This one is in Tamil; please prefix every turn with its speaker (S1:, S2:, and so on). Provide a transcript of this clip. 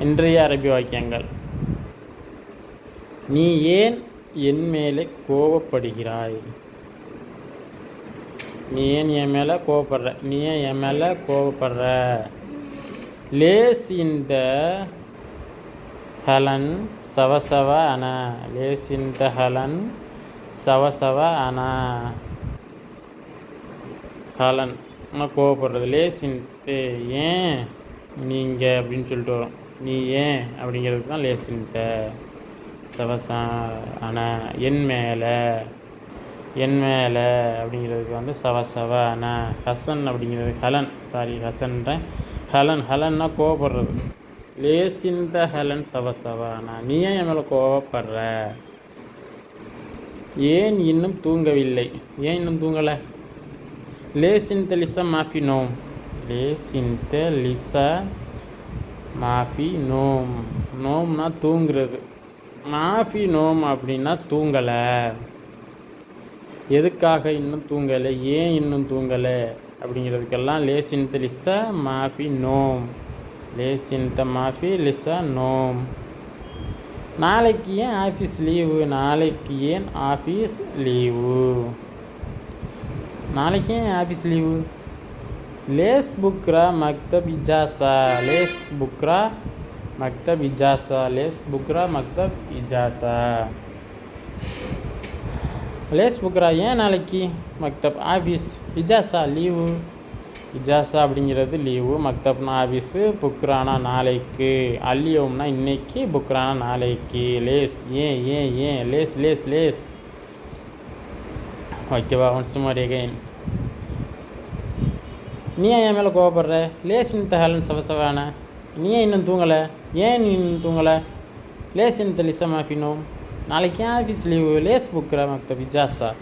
S1: இன்றைய அரபி வாக்கியங்கள். நீ ஏன் என் மேலே கோபப்படுகிறாய்? நீ ஏன் என் மேலே கோவப்படுற? நீ ஏன் என் மேலே கோவப்படுற? லேஸ் இந்த ஹலன் சவசவ அன. லேஸ் இந்த ஹலன் சவசவ அன. ஹலன் கோவப்படுறது. லேஸ் இந்த ஏன் நீங்கள் அப்படின்னு சொல்லிட்டு வரும். நீ ஏன் அப்படிங்கிறது தான் லேஸ் இந்த சவசா அன. என் மேலே, என் மேலே அப்படிங்கிறதுக்கு வந்து சவசவ அன. ஹசன் அப்படிங்கிறது ஹலன், சாரி ஹசன்றேன், ஹலன். ஹலன்னா கோவப்படுறது. லேசிந்த ஹலன் சவசவ அன. நீ ஏன் என் மேலே கோவப்படுற? ஏன் இன்னும் தூங்கவில்லை? ஏன் இன்னும் தூங்கலை? லேசிந்த லிசா மாஃபி நோம். லேசிந்த லிசா மாஃபி நோம். நோம்னா தூங்குறது. மாஃபி நோம் அப்படின்னா தூங்கலை. எதுக்காக இன்னும் தூங்கலை, ஏன் இன்னும் தூங்கலை அப்படிங்கிறதுக்கெல்லாம் லேசிந்த லிசா மாஃபி நோம். லேசிந்த மாஃபி லிசா நோம். நாளைக்கு ஏன் ஆஃபீஸ் லீவு? நாளைக்கு ஏன் ஆஃபீஸ் லீவு? நாளைக்கு ஏன் ஆஃபீஸ் லீவு? லேஸ் புக்ரா மக்தப் இஜாசா. லேஸ் புக்ரா மக்தப் இஜாசா. லேஸ் புக்ரா மக்தப் இஜாசா. லேஸ் புக்ரா ஏன் நாளைக்கு மக்தப் ஆஃபீஸ், இஜாசா லீவு. இஜாசா அப்படிங்கிறது லீவு, மக்தப்னா ஆஃபீஸு, புக்ரானா நாளைக்கு, அல்லியோம்னா இன்னைக்கு, புக்ரானா நாளைக்கு. லேஸ் ஏன் ஏன் ஏன் லேஸ் லேஸ் லேஸ். ஓகேவா? Once more again. நீ ஏன் என் மேலே கோவப்படுற? லேஸ் இந்த ஹலன் சவசவான. நீ ஏன் இன்னும் தூங்கலை? ஏன் நீ இன்னும் தூங்கலை? லேஸ் இந்த லிசா மாஃபினோம். நாளைக்கு ஏன் ஆஃபீஸ் லீவு? லேஸ் புக்ரா மக்தப் இஜாசா.